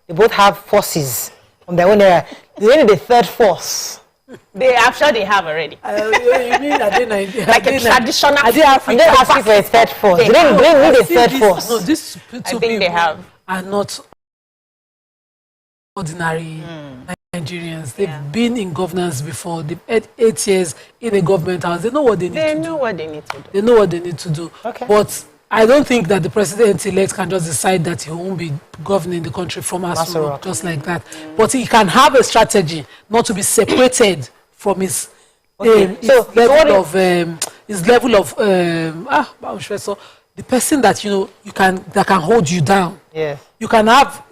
They both have forces on their own area. They need a third force. I'm sure they have already. You mean like a traditional. I'm just asking for a third force. They need a third force. No, these two I think they have. are not ordinary Nigerians. They've been in governance before. They've had 8 years in a government house. They know what they need to do. They know what they need to do. They know what they need to do. Okay. But I don't think that the president-elect can just decide that he won't be governing the country from Asoro, just like that. But he can have a strategy not to be separated from his level of the person that that can hold you down. Yes. You can have.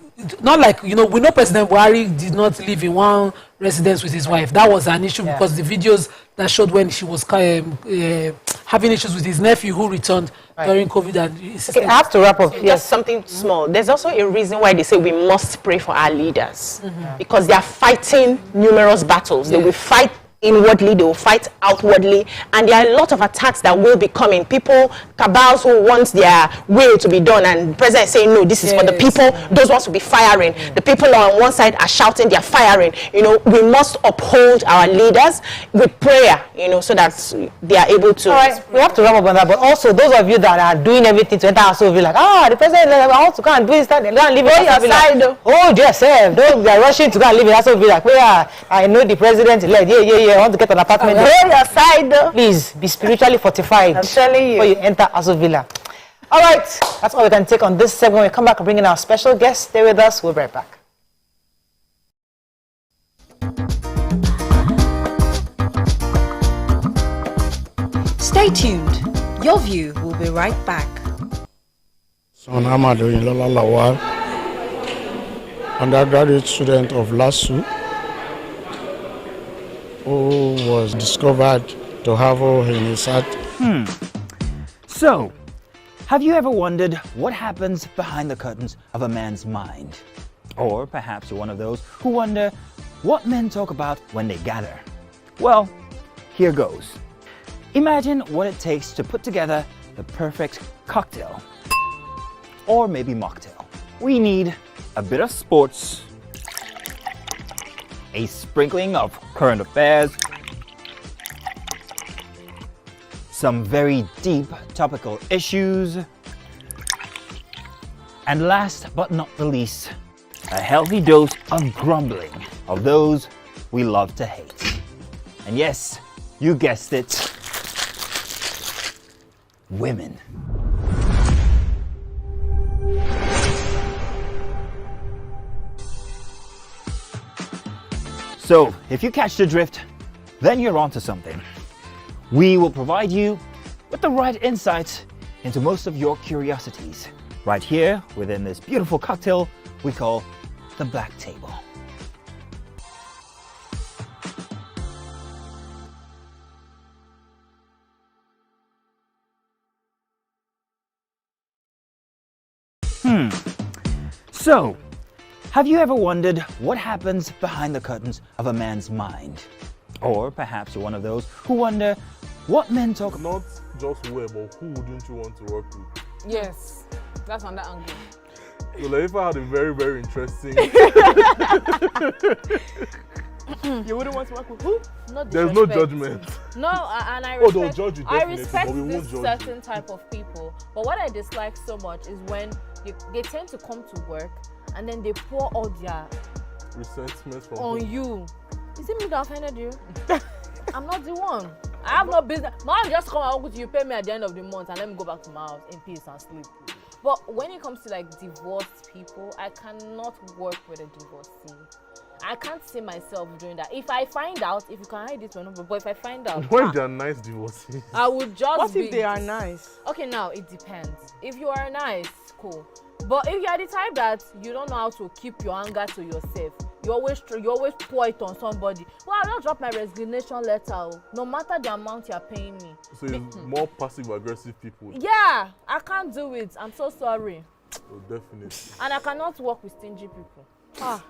Not like, we know President Buhari did not live in one residence with his wife. That was an issue because the videos that showed when she was having issues with his nephew who returned during COVID. And I have to wrap up. Just something small. There's also a reason why they say we must pray for our leaders. Because they are fighting numerous battles. They will fight inwardly, they will fight outwardly, and there are a lot of attacks that will be coming. People, cabals who want their will to be done, and the president is saying, no, this is for the people. Those ones will be firing. The people on one side are shouting, they're firing. We must uphold our leaders with prayer, so that they are able to. All right, we have to wrap up on that, but also those of you that are doing everything to enter our soul, like, the president wants to go and do this, that, they go and live in your side. Hold yourself. They're rushing to go and live in Asoro Villa. Like, I know the president elect. Yeah. I want to get an apartment. Hold your side, though. Please be spiritually fortified. I'm telling you. Before you enter Asoro Villa. All right, that's all we can take on this segment. When we come back and bring in our special guest. Stay with us. We'll be right back. Stay tuned. Your View will be right back. Son Amadou Lola Lawal, undergraduate student of LASU, who was discovered to have hole in his heart. So, have you ever wondered what happens behind the curtains of a man's mind? Or perhaps you're one of those who wonder what men talk about when they gather. Well, here goes. Imagine what it takes to put together the perfect cocktail. Or maybe mocktail. We need a bit of sports, a sprinkling of current affairs, some very deep topical issues, and last but not the least, a healthy dose of grumbling of those we love to hate. And yes, you guessed it, women. So, if you catch the drift, then you're onto something. We will provide you with the right insights into most of your curiosities, right here within this beautiful cocktail we call the Black Table. So, have you ever wondered what happens behind the curtains of a man's mind? Or perhaps you're one of those who wonder what men talk about. Not just where, but who wouldn't you want to work with? Yes, that's on that angle. So Laifa had a very, very interesting. You wouldn't want to work with who? Not There's no judgment. No, and I Oh, respect, they'll judge you I definitely, respect but we won't this judge certain you. type of people. But what I dislike so much is when they tend to come to work and then they pour all their Resentment from on who? you. Is it me that offended you? I'm not the one. I have no business. Man, just come out with you, pay me at the end of the month, and let me go back to my house in peace and sleep. But when it comes to like divorced people, I cannot work with a divorcee. I can't see myself doing that. If I find out, if you can hide it, but if I find out, When they're nice divorcees. I would just What if they are nice? Okay, now it depends. If you are nice, cool. But if you are the type that you don't know how to keep your anger to yourself, you always pour it on somebody. Well, I'll just drop my resignation letter, no matter the amount you're paying me. So it's more passive aggressive people. Yeah, I can't do it. I'm so sorry. Oh, definitely. And I cannot work with stingy people.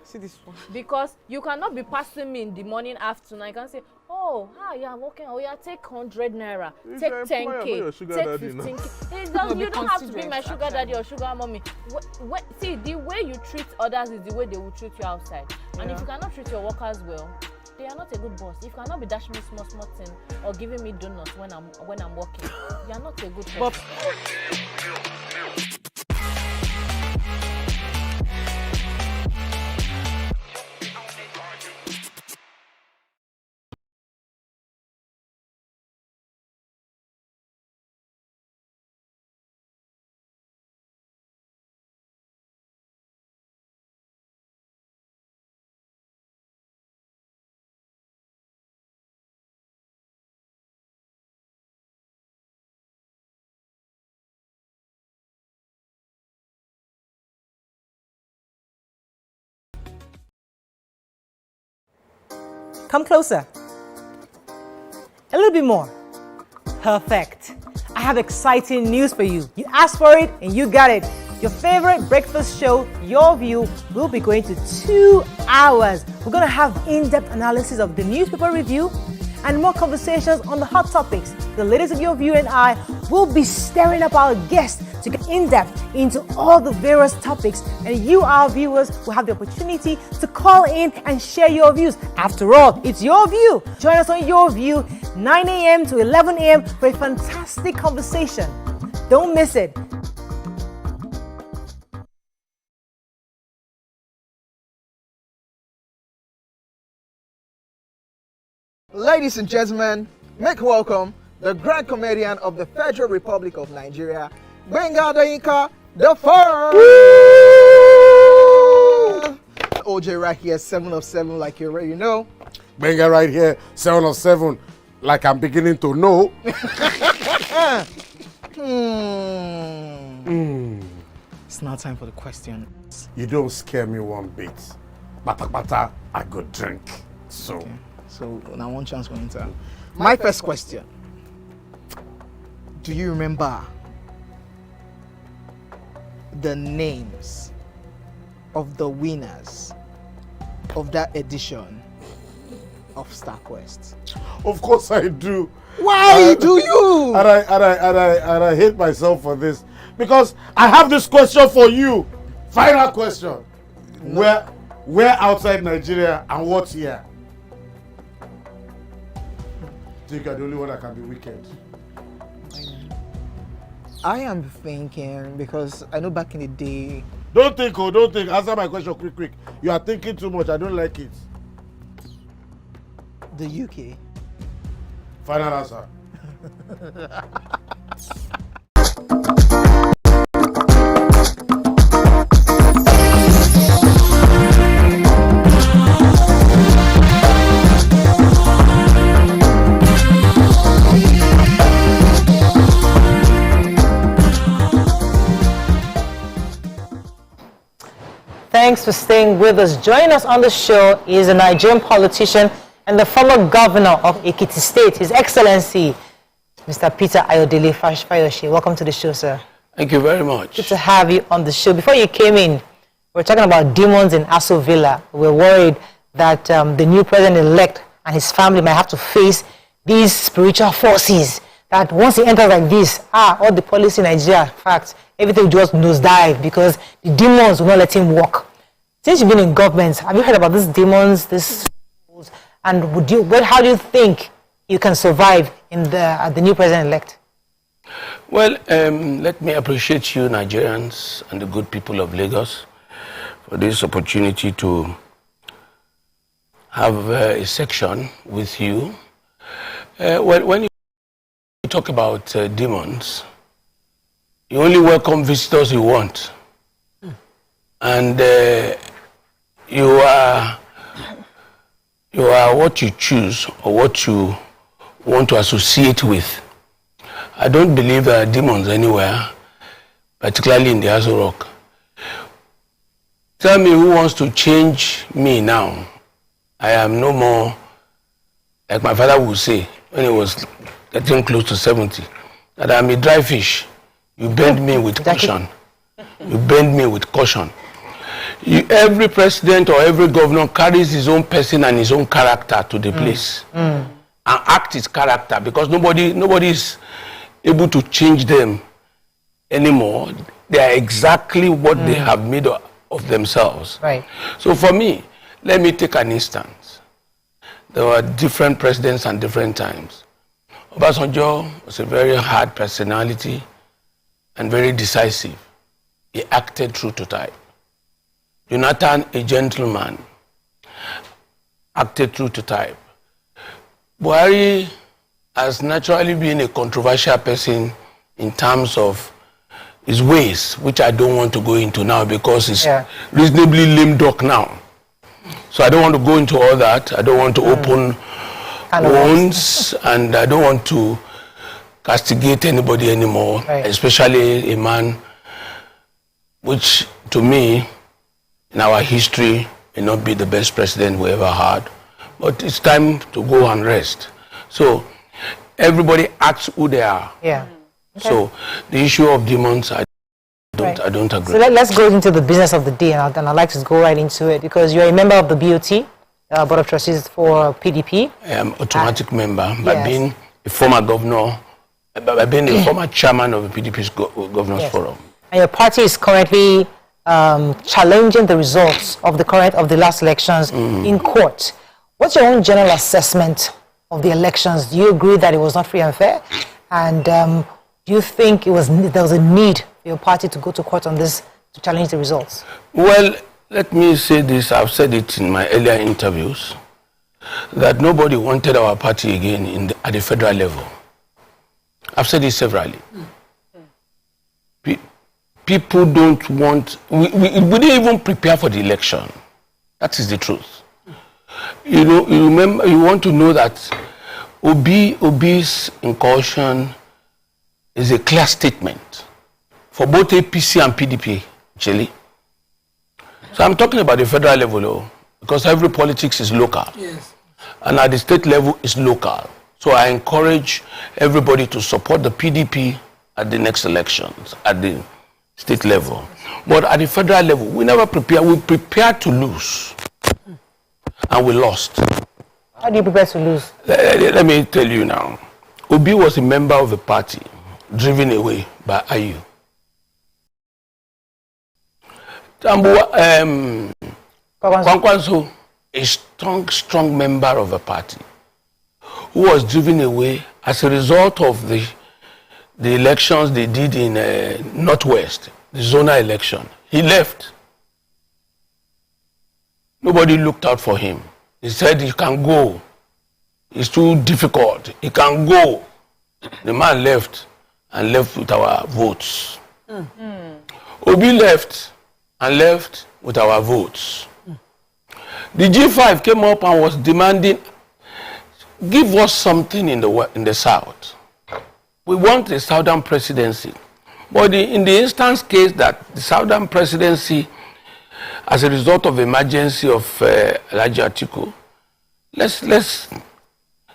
See this one. Because you cannot be passing me in the morning, afternoon. I can say, oh, yeah, I'm working. Oh, yeah, take 100 naira, take 10K, take 15K. You don't have to be my sugar daddy or sugar mommy. See, the way you treat others is the way they will treat you outside. And if you cannot treat your workers well, they are not a good boss. If you cannot be dashing me small thing or giving me donuts when I'm working, you are not a good person. Come closer. A little bit more. Perfect. I have exciting news for you. You asked for it and you got it. Your favorite breakfast show, Your View, will be going to 2 hours. We're going to have in-depth analysis of the newspaper review and more conversations on the hot topics. The ladies of Your View and I will be stirring up our guests to get in-depth into all the various topics, and you, our viewers, will have the opportunity to call in and share your views. After all, it's your view. Join us on Your View, 9 a.m. to 11 a.m. for a fantastic conversation. Don't miss it. Ladies and gentlemen, make welcome the grand comedian of the Federal Republic of Nigeria, Gbenga Adeyinka the First. OJ right here, 7 of 7, like you already know. Gbenga right here, 7 of 7, like I'm beginning to know. It's now time for the questions. You don't scare me one bit. Bata, I go drink. So. Okay. So now one chance for Inter. My first question. Do you remember the names of the winners of that edition of StarQuest? Of course I do. Why do you? And I hate myself for this, because I have this question for you. Final question. No. Where outside Nigeria and what year? I think you're the only one that can be wicked. I am thinking, because I know back in the day. Don't think. Answer my question quick. You are thinking too much. I don't like it. The UK. Final answer. Thanks for staying with us. Joining us on the show is a Nigerian politician and the former governor of Ekiti State, His Excellency, Mr. Peter Ayodele Fayose. Welcome to the show, sir. Thank you very much. Good to have you on the show. Before you came in, we were talking about demons in Aso Villa. We're worried that the new president-elect and his family might have to face these spiritual forces, that once he enters like this, all the policy in Nigeria, in fact, everything just nosedive because the demons will not let him walk. Since you've been in government, have you heard about these demons, and how do you think you can survive in the new president-elect? Well, let me appreciate you Nigerians and the good people of Lagos for this opportunity to have a section with you. When you talk about demons, you only welcome visitors you want. And you are what you choose or what you want to associate with. I don't believe there are demons anywhere, particularly in the Aso Rock. Tell me who wants to change me now. I am no more, like my father would say when he was getting close to 70, that I'm a dry fish. You bend me with caution. You bend me with caution. Every president or every governor carries his own person and his own character to the place and act his character, because nobody is able to change them anymore. They are exactly what they have made of themselves. Right. So for me, let me take an instance. There were different presidents and different times. Obasanjo was a very hard personality and very decisive. He acted true to type. Jonathan, a gentleman, acted true to type. Buhari has naturally been a controversial person in terms of his ways, which I don't want to go into now because it's reasonably lame duck now. So I don't want to go into all that. I don't want to open wounds, and I don't want to castigate anybody anymore, especially a man which, to me, in our history, may not be the best president we ever had. But it's time to go and rest. So everybody acts who they are. Yeah. Okay. So the issue of demons, I don't agree. So let's go into the business of the day, and I'd like to go right into it, because you're a member of the BOT, Board of Trustees for PDP. I am automatic member by being a former governor, by being a former chairman of the PDP's Governors Forum. And your party is currently challenging the results of the last elections in court. What's your own general assessment of the elections? Do you agree that it was not free and fair? And do you think there was a need for your party to go to court on this to challenge the results? Well, let me say this. I've said it in my earlier interviews, that nobody wanted our party again at the federal level. I've said it severally. People don't want, we didn't even prepare for the election. That is the truth. You want to know that Obi's incursion is a clear statement for both APC and PDP, actually. So I'm talking about the federal level, because every politics is local. Yes. And at the state level is local. So I encourage everybody to support the PDP at the next elections, at the state level. But at the federal level, we never prepare. We prepared to lose. And we lost. How do you prepare to lose? Let me tell you now. Obi was a member of a party driven away by Ayu. Kwankwanso, a strong member of a party, who was driven away as a result of the elections they did in Northwest, the zonal election. He left. Nobody looked out for him. He said he can go. It's too difficult. He can go. The man left, and left with our votes. Obi left and left with our votes. The G5 came up and was demanding, give us something in the South. We want a Southern presidency. But in the instance case that the Southern presidency, as a result of emergency of Alhaji Atiku, let's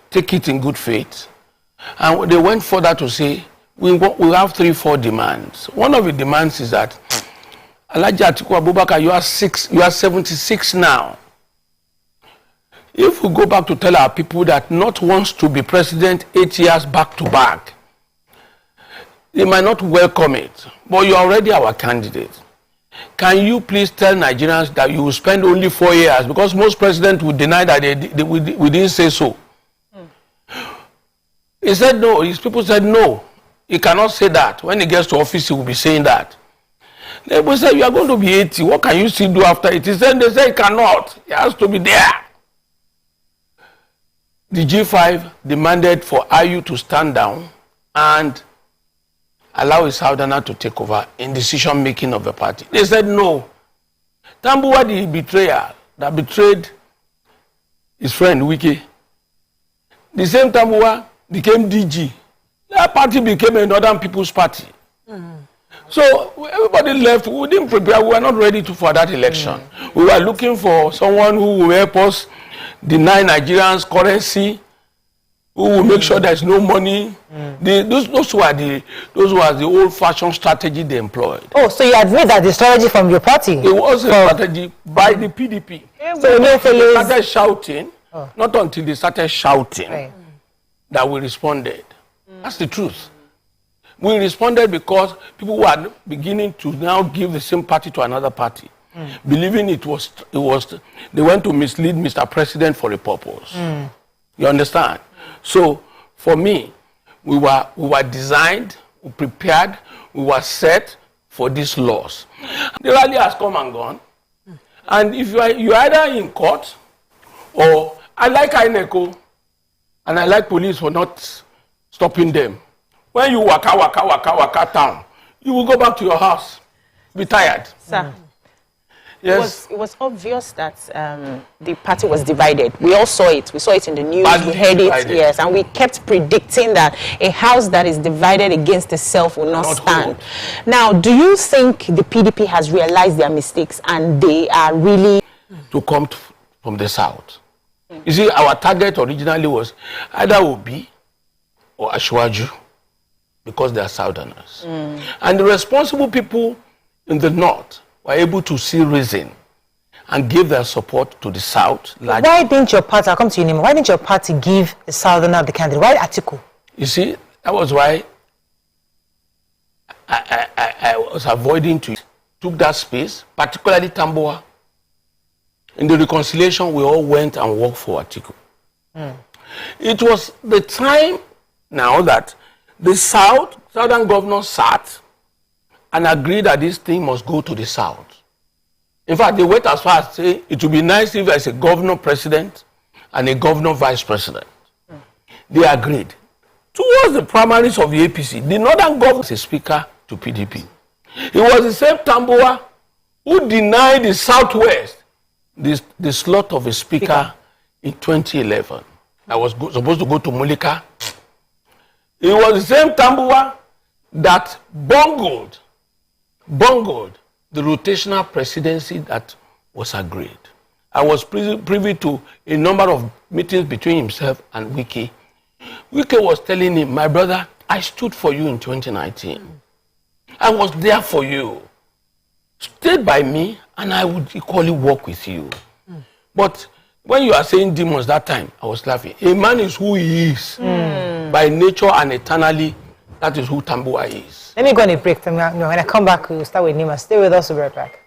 take it in good faith. And they went further to say, we have 3-4 demands. One of the demands is that, Alhaji Atiku Abubakar, you are 76 now. If we go back to tell our people that not wants to be president 8 years back to back, they might not welcome it. But you're already our candidate. Can you please tell Nigerians that you will spend only 4 years? Because most presidents would deny that we didn't say so. He said no. His people said no. He cannot say that. When he gets to office, he will be saying that. They will say, you are going to be 80. What can you still do after it? He said, they say he cannot. He has to be there. The G5 demanded for Ayu to stand down and allow a Southerner to take over in decision making of the party. They said no. Tambuwa, the betrayer that betrayed his friend Wiki, the same Tambuwa became DG. That party became a Northern People's Party. So everybody left. We didn't prepare. We were not ready for that election. We were looking for someone who will help us deny Nigerians currency who will make sure there's no money. Those were the old-fashioned strategy they employed. Oh, so you admit that the strategy from your party? It was a strategy by the PDP. So they started shouting, not until they started shouting that we responded. That's the truth. We responded because people were beginning to now give the same party to another party, believing it was they went to mislead Mr. President for a purpose. You understand? So for me, we were designed, we prepared, we were set for this loss. The rally has come and gone, and if you're either in court or I like INECO and I like police for not stopping them. When you waka town, you will go back to your house, be tired. Sir, yes. It was obvious that the party was divided. We all saw it. We saw it in the news. We heard it. Yes, and we kept predicting that a house that is divided against itself will not stand. Hold. Now, do you think the PDP has realized their mistakes and they are really to come from the south? You see, our target originally was either Obi or Ashwaju, because they are southerners. And the responsible people in the north were able to see reason and give their support to the south. Why didn't your party, I'll come to you, Nima, why didn't your party give the southerner the candidate? Why Atiku? You see, that was why I was avoiding to took that space, particularly Tamboa. In the reconciliation, we all went and worked for Atiku. It was the time now that the southern governors sat and agreed that this thing must go to the south. In fact, they went as far as saying it would be nice if there's a governor president and a governor vice president. They agreed. Towards the primaries of the APC, the northern governor was a speaker to PDP. It was the same Tamboa who denied the southwest the slot of a speaker in 2011. I was supposed to go to Mulika. It was the same Tamboa that bungled the rotational presidency that was agreed. I was privy to a number of meetings between himself and Wike. Wike was telling him, my brother, I stood for you in 2019. I was there for you. Stay by me and I would equally work with you. But when you are saying demons that time, I was laughing. A man is who he is. By nature and eternally, that is who Tamboa is. Let me go on a break. When I come back, we'll start with Nima. Stay with us, we'll be right back.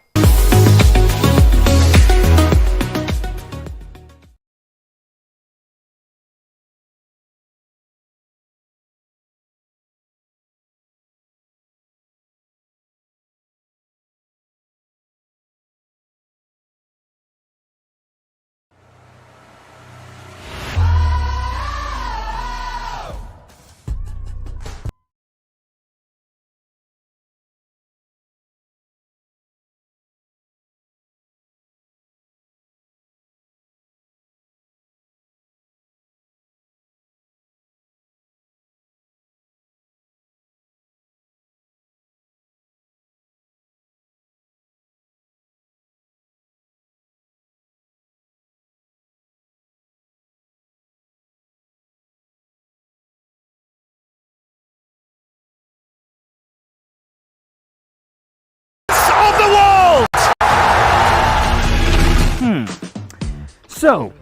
So,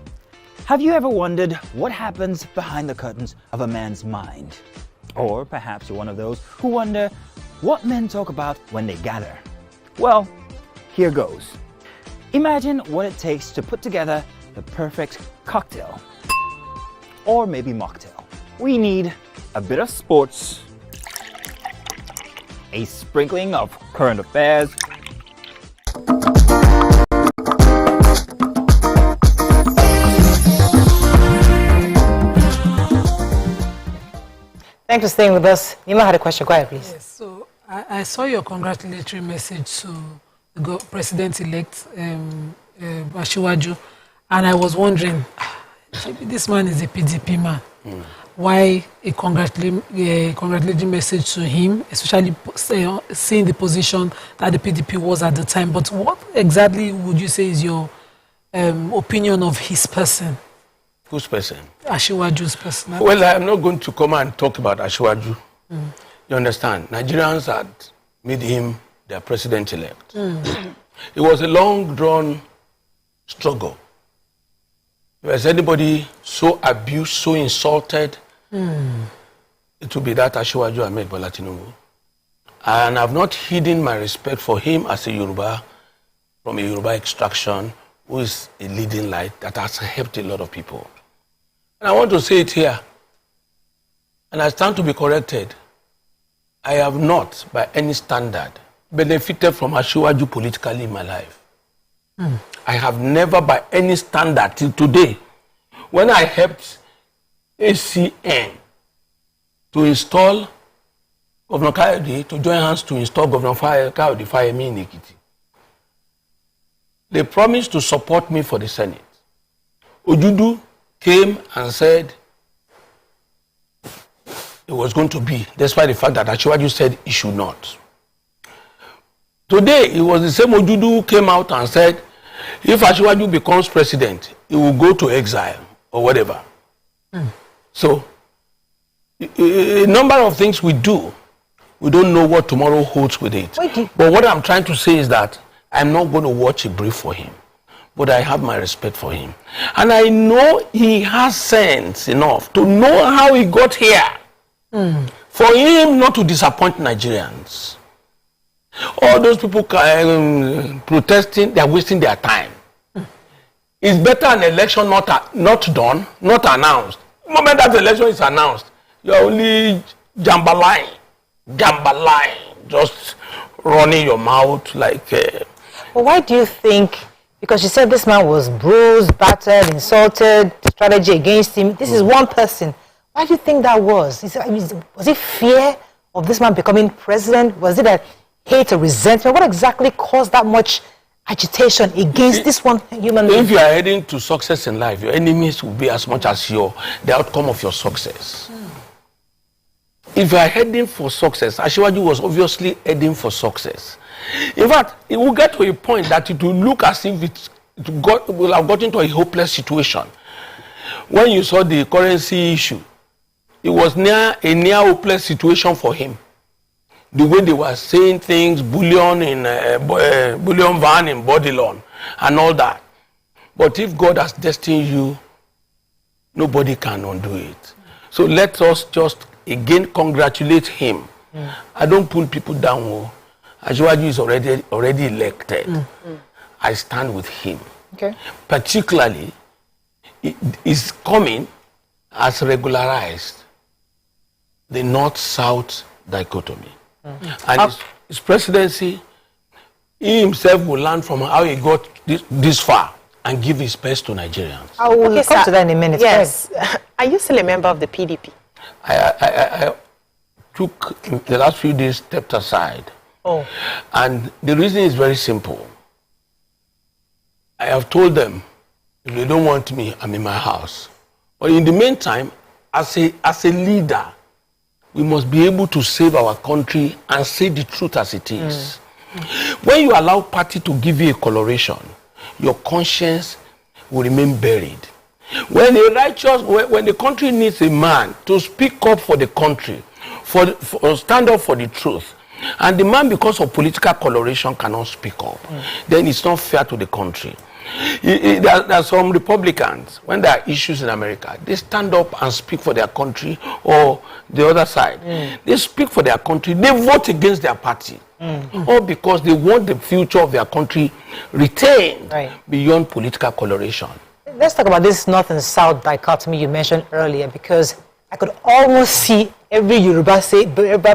have you ever wondered what happens behind the curtains of a man's mind? Or perhaps you're one of those who wonder what men talk about when they gather. Well, here goes. Imagine what it takes to put together the perfect cocktail. Or maybe mocktail. We need a bit of sports, a sprinkling of current affairs, Thanks for staying with us. Nima had a question. Go ahead, please. Yes, so I saw your congratulatory message to the President-elect Asiwaju, and I was wondering, maybe this man is a PDP man. Why a congratulatory message to him, especially seeing the position that the PDP was at the time. But what exactly would you say is your opinion of his person? Whose person? Ashiwaju's person. Well, I'm not going to come and talk about Ashiwaju. You understand? Nigerians had made him their president-elect. It was a long-drawn struggle. If there's anybody so abused, so insulted, it will be that Ashiwaju Ahmed Bola Tinubu. And I've not hidden my respect for him as a Yoruba, from a Yoruba extraction, who is a leading light that has helped a lot of people. And I want to say it here, and I stand to be corrected. I have not, by any standard, benefited from Ashiwaju politically in my life. I have never, by any standard till today, when I helped ACN to install Governor Kayode, to join hands to install Governor Kayode Fayemi in Ekiti, they promised to support me for the Senate. Ojudu came and said it was going to be, despite the fact that Ashiwaju said he should not. Today, it was the same Ojudu who came out and said, if Ashiwaju becomes president, he will go to exile or whatever. So, a number of things we do, we don't know what tomorrow holds with it. But what I'm trying to say is that I'm not going to watch a brief for him, but I have my respect for him. And I know he has sense enough to know how he got here. For him not to disappoint Nigerians. All those people protesting, they are wasting their time. It's better an election not done, not announced. The moment that the election is announced, you're only jambalaying, just running your mouth like... But why do you think, because you said this man was bruised, battered, insulted, strategy against him, this is one person. Why do you think that was? Was it fear of this man becoming president? Was it a hate or resentment? What exactly caused that much agitation against this one human being? If you are heading to success in life, your enemies will be as much as the outcome of your success. If you are heading for success, Ashiwaju was obviously heading for success. In fact, it will get to a point that it will look as if it will have gotten to a hopeless situation. When you saw the currency issue, it was a near hopeless situation for him. The way they were saying things, bullion van in Bodilon and all that. But if God has destined you, nobody can undo it. So let us just again congratulate him. I don't pull people down. Ashiwaju is already elected. I stand with him. Okay. Particularly, is coming as regularized the North-South dichotomy. And his presidency, he himself will learn from how he got this far and give his best to Nigerians. I will come to that in a minute. Yes. Are you still a member of the PDP? I took, the last few days, stepped aside. And the reason is very simple. I have told them, if they don't want me, I'm in my house. But in the meantime, as a leader, we must be able to save our country and say the truth as it is. When you allow party to give you a coloration, your conscience will remain buried. When the country needs a man to speak up for the country, for stand up for the truth, and the man, because of political coloration, cannot speak up, then it's not fair to the country. There are some Republicans, when there are issues in America, they stand up and speak for their country, or the other side. They speak for their country, they vote against their party, or because they want the future of their country retained beyond political coloration. Let's talk about this North and South dichotomy you mentioned earlier, because I could almost see every Yoruba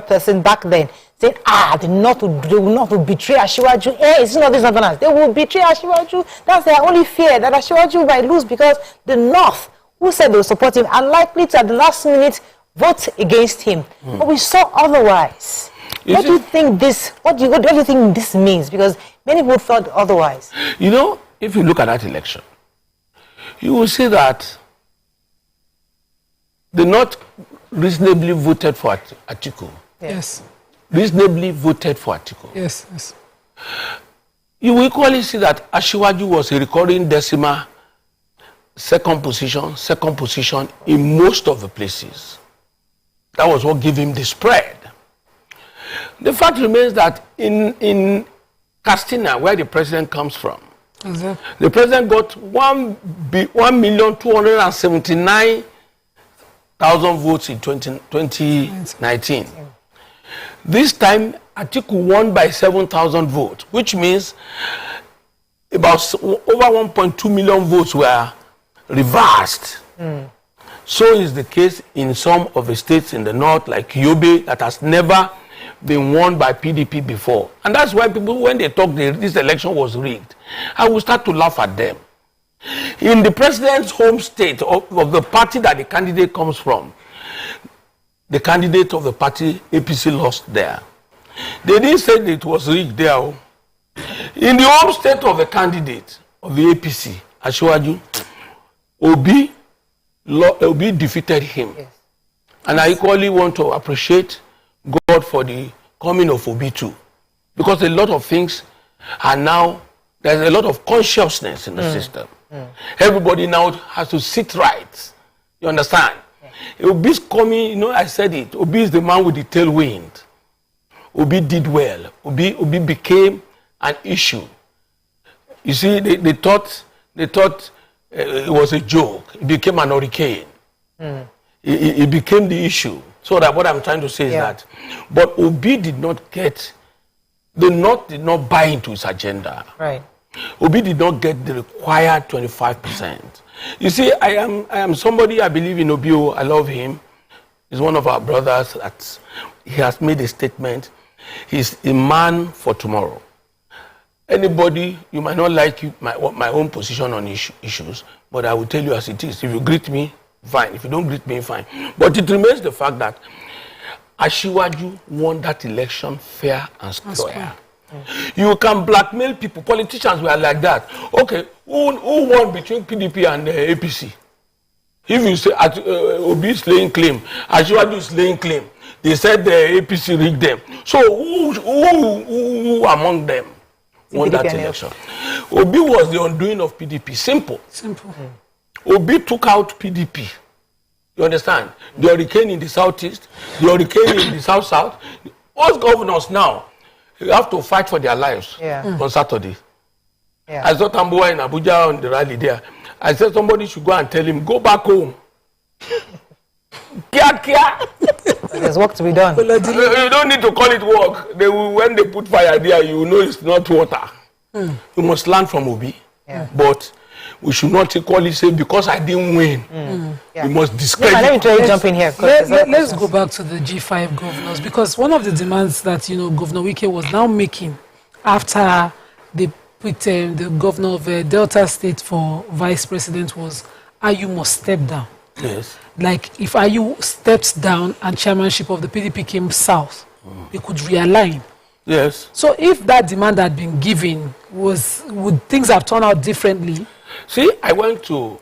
person back then saying, the North will betray Ashiwaju. It's not this, not that. They will betray Ashiwaju. That's their only fear, that Ashiwaju might lose, because the North, who said they will support him, are likely to, at the last minute, vote against him. But we saw otherwise. What do you think this means? Because many people thought otherwise. You know, if you look at that election, you will see that the North reasonably voted for Atiku. Yes. Reasonably voted for Atiku. Yes. You will equally see that Ashiwaju was a recurring decimal second position in most of the places. That was what gave him the spread. The fact remains that in Castina, where the president comes from, the president got 1,279,000 votes in 2019. This time, Atiku won by 7,000 votes, which means about over 1.2 million votes were reversed. So is the case in some of the states in the north, like Yobe, that has never been won by PDP before. And that's why people, when they talk this election was rigged, I will start to laugh at them. In the president's home state of the party that the candidate comes from, the candidate of the party APC lost there. They didn't say that it was rigged there. In the home state of the candidate of the APC, Asiwaju, Obi defeated him. Yes. And I equally want to appreciate God for the coming of Obi too. Because a lot of things are now, there's a lot of consciousness in the system. Everybody now has to sit right. You understand? Yeah. Obi's coming, you know, I said it. Obi is the man with the tailwind. Obi did well. Obi became an issue. You see, they thought it was a joke. It became an hurricane. It became the issue. So that what I'm trying to say is that, but Obi did not get, the North did not buy into his agenda. Right. Obi did not get the required 25%. You see, I am somebody, I believe in Obi. I love him. He's one of our brothers. That he has made a statement. He's a man for tomorrow. Anybody, you might not like my own position on issues, but I will tell you as it is. If you greet me, fine. If you don't greet me, fine. But it remains the fact that Asiwaju won that election fair and square. You can blackmail people. Politicians were like that. Okay, who won between PDP and APC? If you say Obi is laying claim, Asiwaju is laying claim, they said the APC rigged them. So who among them won that election? Obi was the undoing of PDP. Simple. Obi took out PDP. You understand? The hurricane in the southeast, the hurricane in the south. All governors now, you have to fight for their lives on Saturday. I saw Tamboa in Abuja on the rally there. I said somebody should go and tell him, go back home. There's work to be done. You don't need to call it work. When they put fire there, you know it's not water. You must learn from Obi. But we should not equally say because I didn't win. We must discredit. Let me try to jump in here. Let's go back to the G5 governors, because one of the demands that Governor Wike was now making after they put the governor of Delta State for vice president was Ayu must step down. Yes. Like if Ayu steps down and chairmanship of the PDP came south, they could realign. Yes. So if that demand had been given, would things have turned out differently? See, I went to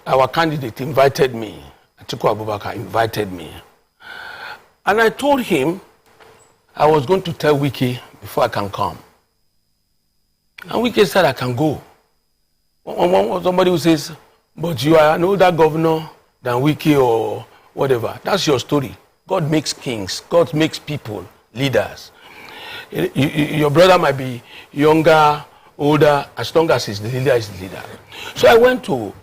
our candidate invited me, Atiku Abubakar invited me, and I told him I was going to tell Wike before I can come. And Wike said I can go. Somebody who says, but you are an older governor than Wike or whatever. That's your story. God makes kings. God makes people, leaders. Your brother might be younger, older, as long as he's the leader, is the leader. So I went to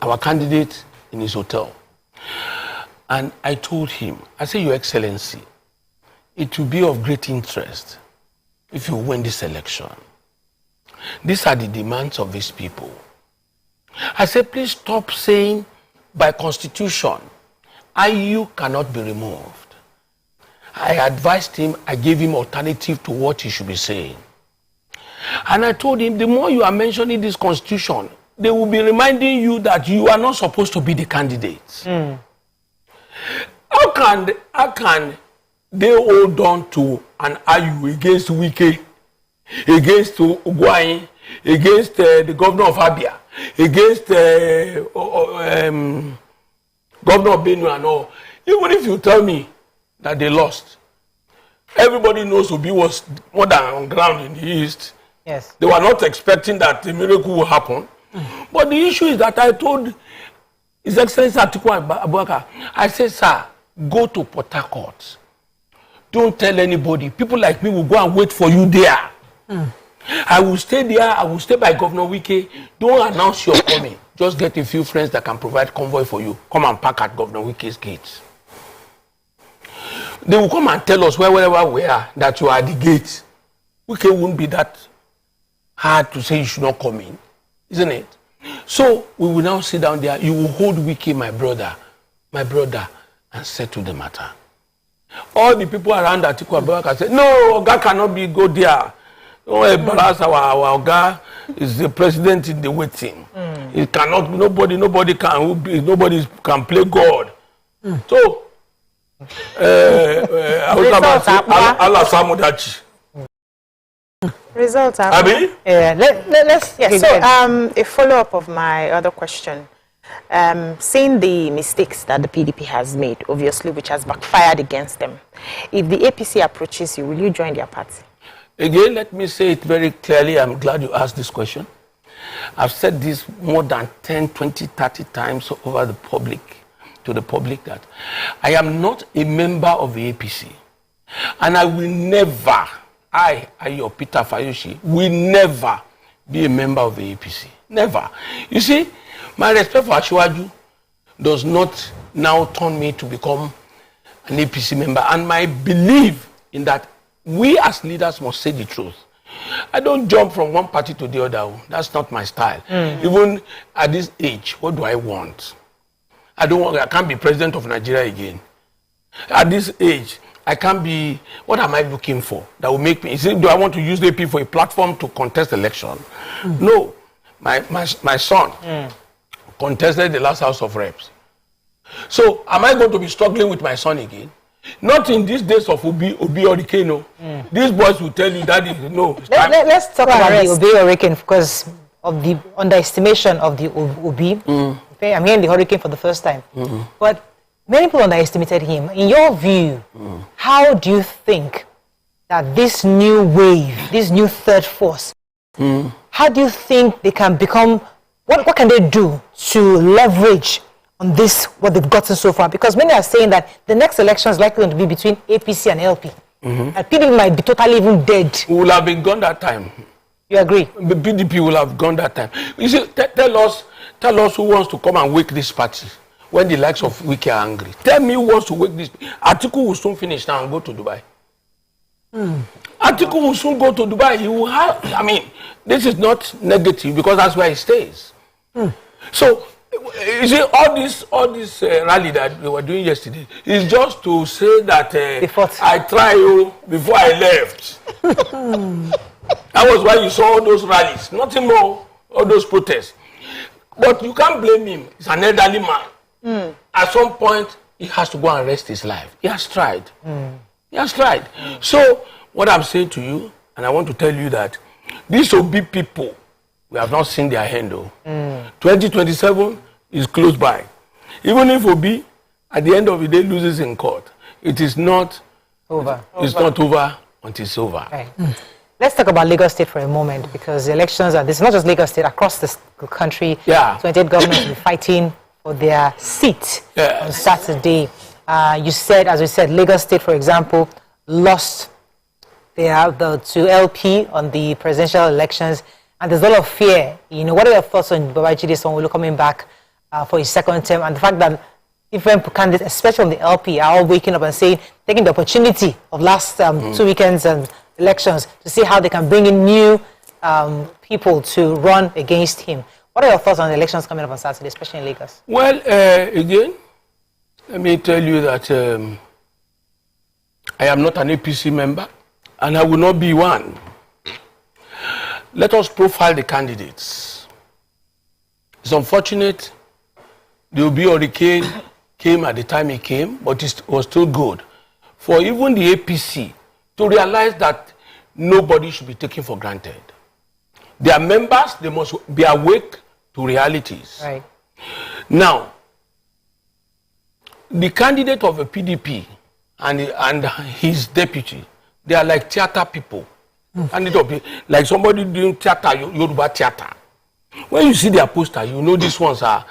our candidate in his hotel. And I told him, I said, Your Excellency, it will be of great interest if you win this election. These are the demands of these people. I said, please stop saying by constitution, IU cannot be removed. I advised him, I gave him alternative to what he should be saying. And I told him, the more you are mentioning this constitution, they will be reminding you that you are not supposed to be the candidate. How can they hold on to an IU against Wike, against Ugwai, against the governor of Abia, against governor of Benue and all? Even if you tell me that they lost, everybody knows Obi was more than on ground in the east. Yes. They were not expecting that a miracle will happen. But the issue is that I told His Excellency Atiku Abubakar, I said, sir, go to Port Harcourt. Don't tell anybody. People like me will go and wait for you there. I will stay there. I will stay by Governor Wike. Don't announce your coming. Just get a few friends that can provide convoy for you. Come and park at Governor Wike's gates. They will come and tell us wherever we are that you are at the gate. Wike won't be that hard to say you should not come in, isn't it? So we will now sit down there. You will hold Wike, my brother, and settle the matter. All the people around Atiku Abubakar said, no, Oga cannot go there. Oh, embarrass our Oga is the president in the waiting. It cannot. Nobody can play God. So, Allah Samudachi. Results are. Abi? Yeah, let's. Yeah, so a follow-up of my other question. Seeing the mistakes that the PDP has made, obviously, which has backfired against them, if the APC approaches you, will you join their party? Again, let me say it very clearly. I'm glad you asked this question. I've said this more than 10, 20, 30 times over to the public that I am not a member of the APC. And I will never, your Peter Fayose, will never be a member of the APC. Never. You see, my respect for Asiwaju does not now turn me to become an APC member. And my belief in that we as leaders must say the truth. I don't jump from one party to the other. That's not my style. Even at this age, what do I want? I can't be president of Nigeria again. At this age, I can't be, what am I looking for that will make me, do I want to use the AP for a platform to contest election? No. My son contested the last House of Reps. So am I going to be struggling with my son again? Not in these days of Obi Hurricane. These boys will tell you that let's talk about the Obi Hurricane because of the underestimation of the Obi. Okay, I'm hearing the hurricane for the first time. But many people underestimated him. In your view, how do you think that this new wave, this new third force, how do you think they can become, what can they do to leverage on this, what they've gotten so far? Because many are saying that the next election is likely going to be between APC and LP. And PDP might be totally even dead. We will have been gone that time. You agree? The PDP will have gone that time. You see, tell us who wants to come and wake this party when the likes of Wike are angry. Tell me who wants to wake this. Atiku will soon finish now and go to Dubai. Atiku will soon go to Dubai. He will have, this is not negative because that's where he stays. So, you see, all this rally that we were doing yesterday is just to say that I tried you before I left. That was why you saw all those rallies. Nothing more, all those protests. But you can't blame him. He's an elderly man. At some point, he has to go and rest his life. He has tried. He has tried. So, what I'm saying to you, and I want to tell you that these Obi people, we have not seen their hand though. 2027 is close by. Even if Obi, at the end of the day, loses in court, it is not over. It's not over until it's over. Right. Let's talk about Lagos State for a moment because the elections are, this is not just Lagos State, across the country. 28 governors will be fighting for their seat on Saturday. You said, as we said, Lagos State, for example, lost to LP on the presidential elections. And there's a lot of fear. What are your thoughts on Babajide Sanwo-Olu coming back for his second term, and the fact that different candidates, especially on the LP, are all waking up and saying, taking the opportunity of last 2 weekends and elections to see how they can bring in new people to run against him. What are your thoughts on the elections coming up on Saturday, especially in Lagos? Well, again, let me tell you that I am not an APC member, and I will not be one. Let us profile the candidates. It's unfortunate the Obi Hurricane came at the time it came, but it was still good for even the APC to realize that nobody should be taken for granted. Their members, they must be awake to realities. Right. Now, the candidate of a PDP and his deputy, they are like theater people. Candidate of, like somebody doing theater, Yoruba theater. When you see their poster, you know these ones are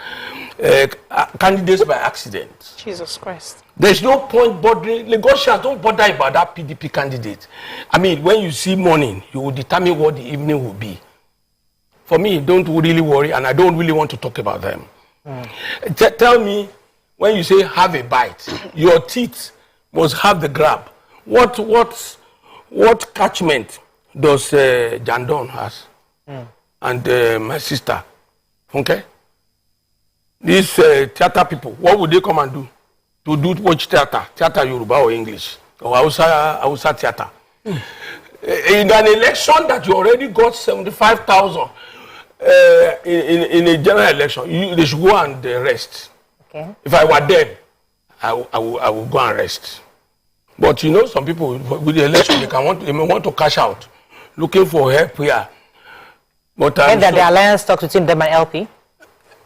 candidates by accident. Jesus Christ. There's no point bothering. Lagosians don't bother about that PDP candidate. I mean, when you see morning, you will determine what the evening will be. For me, don't really worry, and I don't really want to talk about them. Tell me, when you say have a bite, your teeth must have the grab. What catchment does Jandon has? And my sister, okay? These theater people, what would they come and do? To do which theater? Theater Yoruba or English? Or Hausa theater? In an election that you already got 75,000 in a general election, they should go and rest. Okay. If I were them, I would go and rest. But you know, some people with the election, they may want to cash out, looking for help here. But and that the alliance talks between them and LP.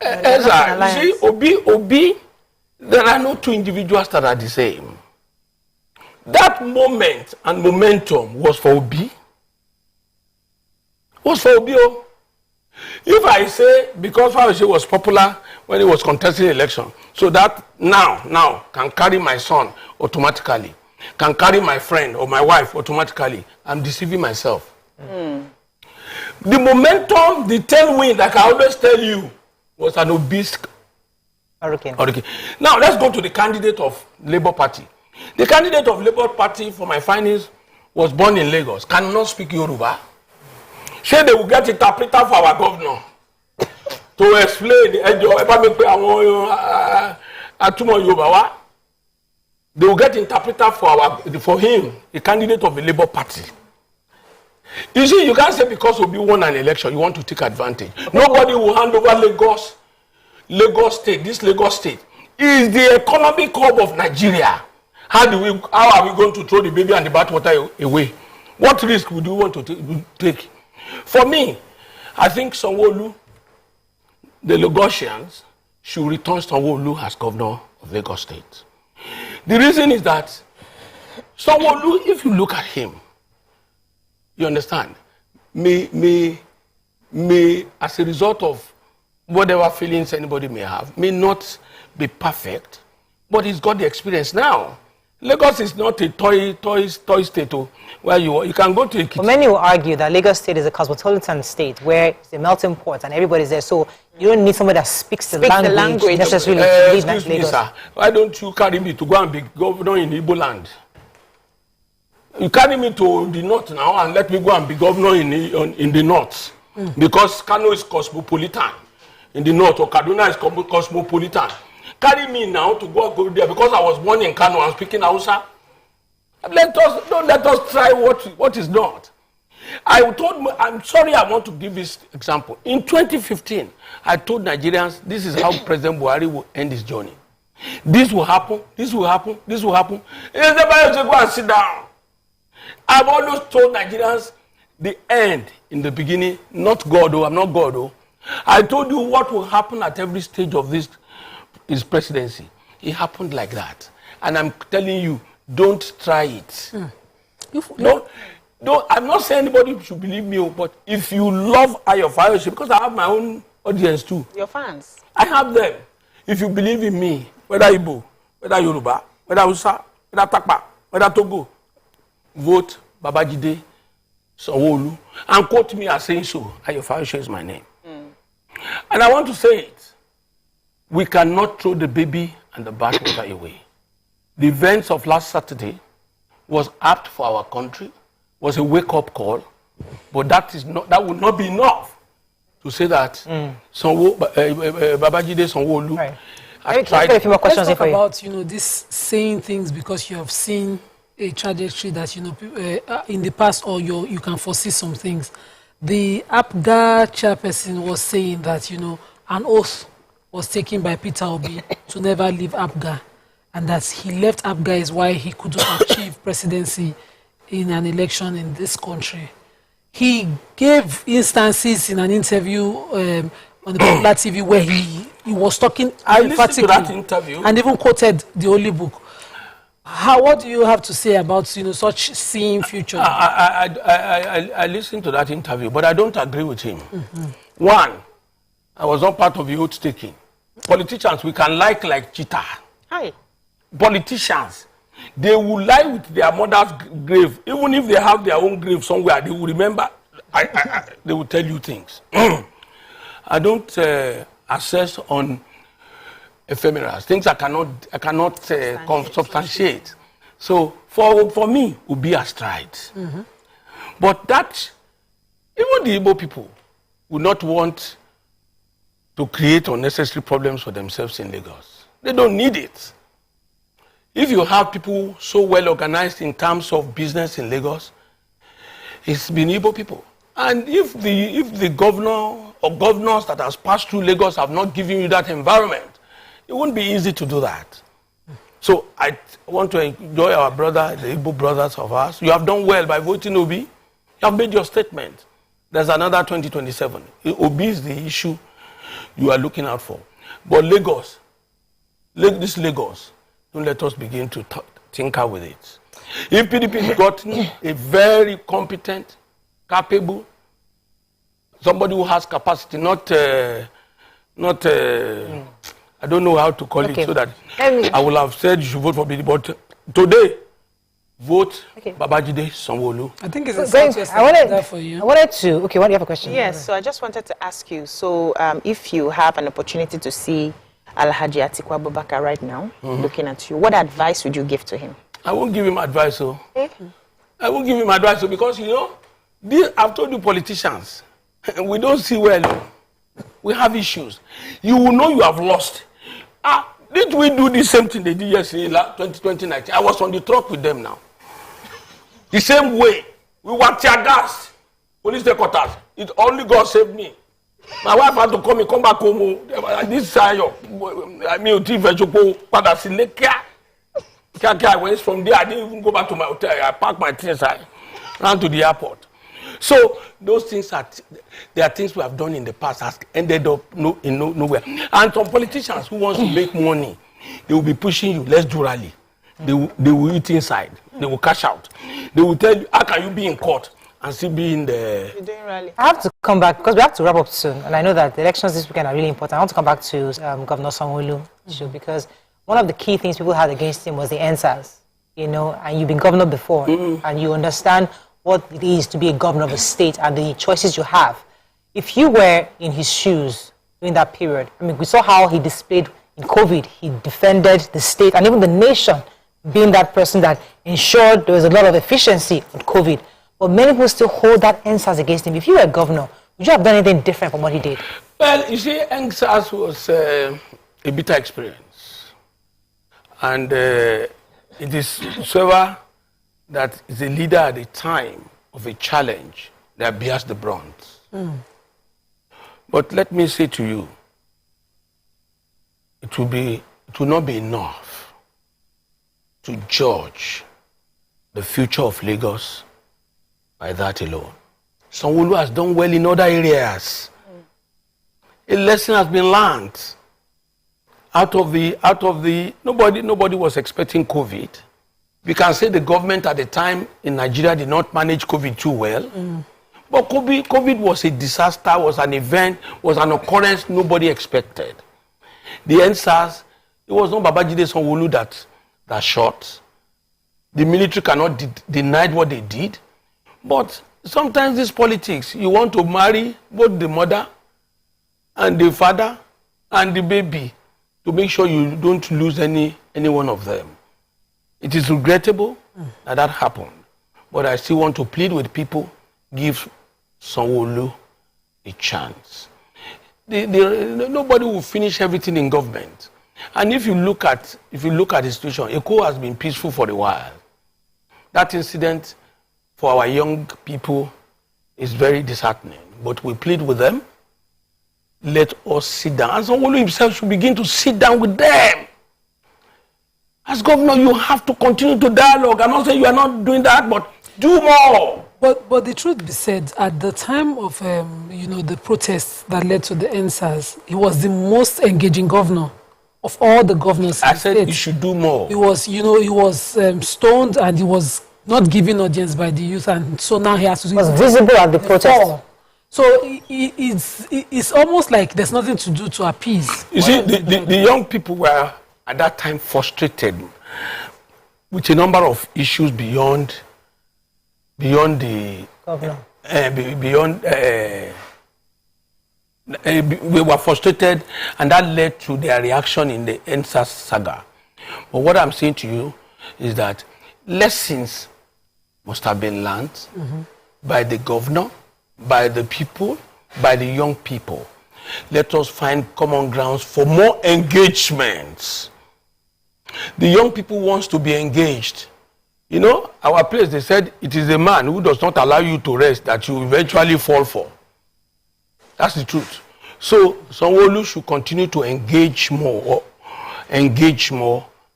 You see, Obi, there are no two individuals that are the same. That moment and momentum was for Obi. Oh. If I say because Fayose was popular when he was contesting the election, so that now can carry my son automatically, can carry my friend or my wife automatically, I'm deceiving myself. The momentum, the tailwind, like I always tell you, was an obese hurricane. Now let's go to the candidate of Labour Party. The candidate of Labour Party, for my findings, was born in Lagos, cannot speak Yoruba. Say they will get interpreter for our governor to explain. They will get interpreter for him, the candidate of the Labour Party. You see, you can't say because Obi won an election, you want to take advantage. Nobody will hand over Lagos State. This Lagos State is the economic hub of Nigeria. How are we going to throw the baby and the bathwater away? What risk would you want to take? For me, I think Sanwo-Olu, the Lagosians, should return Sanwo-Olu as governor of Lagos State. The reason is that Sanwo-Olu, if you look at him, you understand, may as a result of whatever feelings anybody may have, may not be perfect, but he's got the experience now. Lagos is not a toy state where you can go to Ekiti. Well, many will argue that Lagos State is a cosmopolitan state where it's a melting pot and everybody's there. So you don't need somebody that speaks the language necessarily to lead Lagos. Me, sir. Why don't you carry me to go and be governor in Igbo land? You carry me to the north now and let me go and be governor in the north. Because Kano is cosmopolitan in the north, or Kaduna is cosmopolitan. Carry me now to go there because I was born in Kano and speaking Hausa. Don't let us try what is not. I'm sorry, I want to give this example. In 2015, I told Nigerians this is how President Buhari will end his journey. This will happen, this will happen, this will happen. Everybody just go and sit down. I've always told Nigerians the end in the beginning, not God, I'm not God. I told you what will happen at every stage of his presidency. It happened like that. And I'm telling you, don't try it. No, I'm not saying anybody should believe me, but if you love Fayose, because I have my own audience too. Your fans. I have them. If you believe in me, whether Igbo, whether Yoruba, whether Hausa, whether Takpa, whether Togo, vote Babajide Sanwo-Olu and quote me as saying so. Fayose is my name. And I want to say it. We cannot throw the baby and the bathwater away. The events of last Saturday was apt for our country, was a wake-up call, but that would not be enough to say that Babajide Sanwo-Olu. Right. Let's talk about this saying things because you have seen a trajectory that in the past, or you can foresee some things. The APGA chairperson was saying that an oath was taken by Peter Obi to never leave APGA, and that he left APGA is why he couldn't achieve presidency in an election in this country. He gave instances in an interview on the Popular TV where he was talking I listened to that interview and even quoted the Holy Book. What do you have to say about, you know, such seeing future? I listened to that interview, but I don't agree with him. One, I was not part of the oath taking. Politicians, we can like cheetah. Hi. Politicians, they will lie with their mother's grave. Even if they have their own grave somewhere, they will remember. They will tell you things. I don't assess on ephemerals, things I cannot substantiate. So for me, it would be a stride. But that, even the Igbo people would not want to create unnecessary problems for themselves in Lagos. They don't need it. If you have people so well organized in terms of business in Lagos, it's been Igbo people. And if the governor or governors that has passed through Lagos have not given you that environment, it won't be easy to do that. So I want to enjoy our brother, the Igbo brothers of us. You have done well by voting Obi. You have made your statement. There's another 2027. Obi is the issue you are looking out for. But Lagos, this Lagos, don't let us begin to tinker with it. If PDP has gotten a very competent, capable, somebody who has capacity, I don't know how to call it, so that I will have said you should vote for PDP, but today, vote Babajide Sanwo-Olu. I think it's a success for you. I wanted to, why do you have a question? Yes, so I just wanted to ask you, so if you have an opportunity to see Alhaji Atiku Abubakar right now, looking at you, what advice would you give to him? I won't give him advice, I won't give him advice, because, you know, I've told you politicians, we don't see well. We have issues. You will know you have lost. Did we do the same thing they did yesterday, 2019? I was on the truck with them now. The same way. We were tear gas. Police headquarters. It only God saved me. My wife had to come back home. This side, I went from there. I didn't even go back to my hotel. I packed my things. I ran to the airport. So those things there are things we have done in the past has ended up nowhere. And some politicians who want to make money, they will be pushing you. Let's do rally. They will eat inside. They will cash out. They will tell you, how can you be in court and still be in the... You're doing rally. I have to come back because we have to wrap up soon. And I know that the elections this weekend are really important. I want to come back to Governor Sanwo-Olu issue because one of the key things people had against him was the NSAS. You know, and you've been governor before and you understand what it is to be a governor of a state and the choices you have. If you were in his shoes during that period, I mean, we saw how he displayed in COVID. He defended the state and even the nation, being that person that ensured there was a lot of efficiency with COVID. But many people still hold that NSAS against him. If you were a governor, would you have done anything different from what he did? Well, you see, NSAS was a bitter experience. And it is whoever that is a leader at a time of a challenge that bears the brunt. But let me say to you, it will not be enough to judge the future of Lagos by that alone. Sanwo-Olu has done well in other areas. A lesson has been learned. Out of the nobody was expecting COVID. We can say the government at the time in Nigeria did not manage COVID too well. But COVID was a disaster, was an event, was an occurrence nobody expected. The NSAS, it was not Babajide Sanwo-Olu that shot. The military cannot deny what they did. But sometimes this politics, you want to marry both the mother and the father and the baby to make sure you don't lose any one of them. It is regrettable that happened. But I still want to plead with people, give Sanwo-Olu a chance. Nobody will finish everything in government. And if you look at the situation, Eko has been peaceful for a while. That incident for our young people is very disheartening. But we plead with them. Let us sit down. And Sanwo-Olu himself should begin to sit down with them. As governor, you have to continue to dialogue. I'm not saying you are not doing that, but do more. But the truth be said, at the time of the protests that led to the NSAS, he was the most engaging governor of all the governors. I said he should do more. He was, he was stoned and he was not given audience by the youth, and so now he has to. Was visible at the protest. So it's almost like there's nothing to do to appease. You see, the young people were at that time frustrated with a number of issues beyond the Governor. We were frustrated, and that led to their reaction in the NSAS saga. But what I'm saying to you is that lessons must have been learned by the governor, by the people, by the young people. Let us find common grounds for more engagements. The young people want to be engaged. You know, our place, they said, it is a man who does not allow you to rest that you eventually fall for. That's the truth. So, Sanwo-Olu should continue to engage more,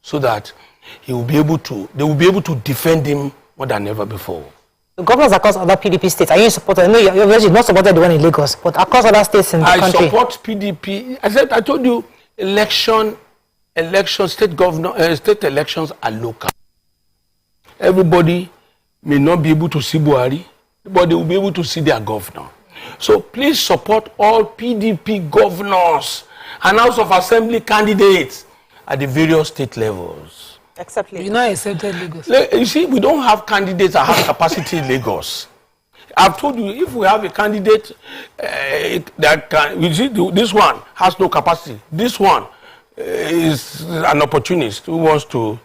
so that they will be able to defend him more than ever before. The governors across other PDP states, are you supported? No, you're obviously not supported the one in Lagos, but across other states in the country. I support PDP. I told you, state elections are local. Everybody may not be able to see Buhari, but they will be able to see their governor. So please support all PDP governors and House of Assembly candidates at the various state levels. Except Lagos. You're not accepted Lagos. You see, we don't have candidates that have capacity in Lagos. I've told you, if we have a candidate that can, you see, this one has no capacity. This one is an opportunist who wants to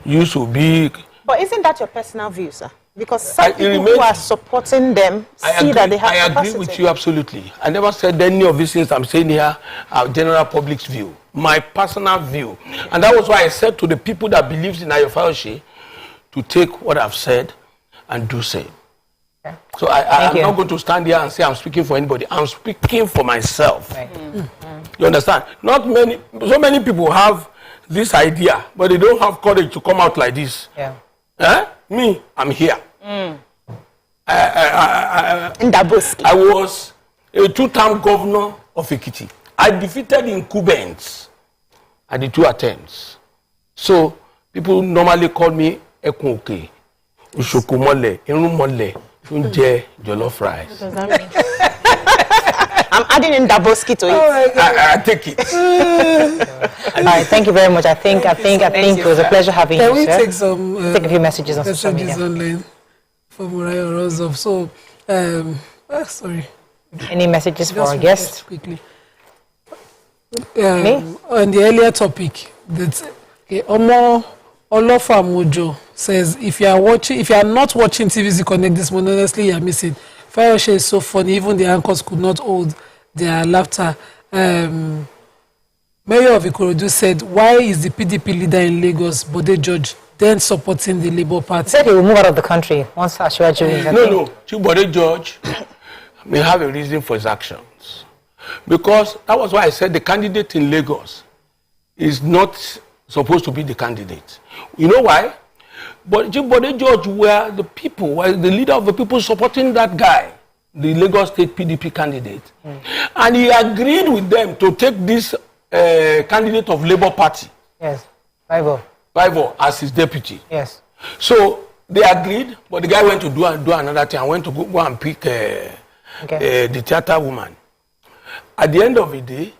use to be. But isn't that your personal view, sir? Because some people who are supporting them see that they have capacity. I agree with you absolutely. I never said any of these things I'm saying here are general public's view. My personal view. And that was why I said to the people that believes in Fayose to take what I've said and do same. Okay. So I'm not going to stand here and say I'm speaking for anybody. I'm speaking for myself. Right. You understand? So many people have this idea, but they don't have courage to come out like this. Yeah. Me, I'm here. In Daboski. I was a 2-term governor of Ekiti. I defeated incumbents at the 2 attempts. So people normally call me Ekunke, Ushokumole, Irumole, Unje, Jollof rice. What does that mean? I'm adding in Daboski to it. I take it. All right, thank you very much. I think it was a pleasure having you, Can we sir. take some take a few messages on social media online for Muraya Rozov? So, sorry. Any messages for our guests? Quickly. On the earlier topic, that Omo Olofa Mojo says, if you are not watching TVC Connect this morning, honestly, you are missing. Fayose is so funny, even the anchors could not hold their laughter. Mayor of Ikorodu said, why is the PDP leader in Lagos, Bode George, then supporting the Labour Party? He said he will move out of the country once Asiwaju is. No. Bode George may have a reason for his actions. Because that was why I said the candidate in Lagos is not supposed to be the candidate. You know why? But Bode George were the leader of the people supporting that guy, the Lagos State PDP candidate. And he agreed with them to take this candidate of Labour Party. Yes, Bible, as his deputy. Yes. So they agreed, but the guy went to do another thing. I went to go and pick the theater woman. At the end of the day,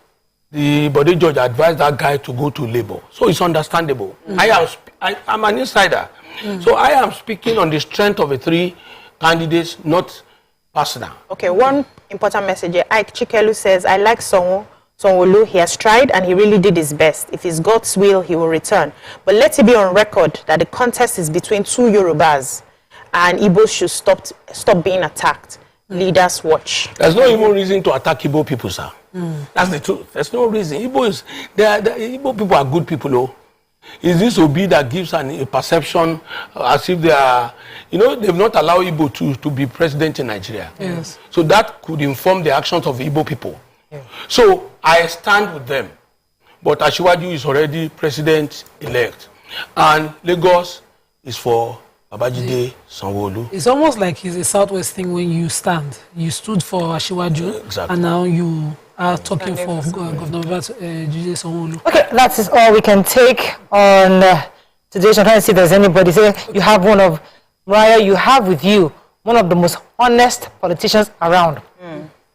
the Bode George advised that guy to go to Labour. So it's understandable. I'm an insider. So I am speaking on the strength of the 3 candidates, not personal. Okay, one important message here. Ike Chikelu says, I like Sanwo-Olu. He has tried and he really did his best. If it's God's will, he will return. But let it be on record that the contest is between 2 Yorubas and Igbos should stop being attacked. Leaders watch. There's no even reason to attack Igbo people, sir. That's the truth. There's no reason. Igbo people are good people, though. It's this Obi that gives a perception as if they are, they've not allowed Igbo to be president in Nigeria. Yes. So that could inform the actions of Igbo people. Yeah. So I stand with them. But Asiwaju is already president-elect. And Lagos is for Babajide Sanwo-Olu. It's almost like it's a Southwest thing when you stand. You stood for Asiwaju, exactly. And now you talking for Governor J.J. Sanwo-Olu. Okay, that is all we can take on today's. I'm trying to see if there's anybody. Say you have one of Mariah. You have with you one of the most honest politicians around.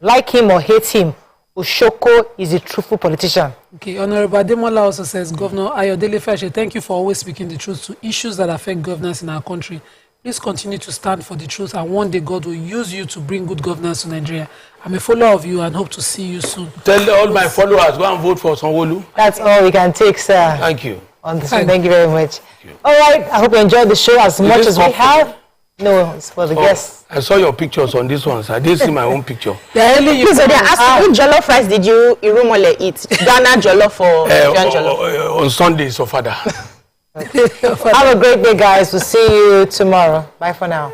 Like him or hate him, Oshoko is a truthful politician. Okay, Honorable Ademola also says, Governor Ayodele Fayose, thank you for always speaking the truth to issues that affect governance in our country. Please continue to stand for the truth, and one day God will use you to bring good governance to Nigeria. I'm a follower of you and hope to see you soon. Tell all my followers, go and vote for Sanwo-Olu. That's all we can take, sir. Thank you. On this one. Thank you very much. All right, I hope you enjoyed the show as much as we have. No, it's for the guests. I saw your pictures on this one, so I didn't see my own picture. So they're asking, which jollof rice did you Irumole eat? Ghana jollof or Nigerian jollof? On Sunday, so father. Have a great day, guys. We'll see you tomorrow. Bye for now.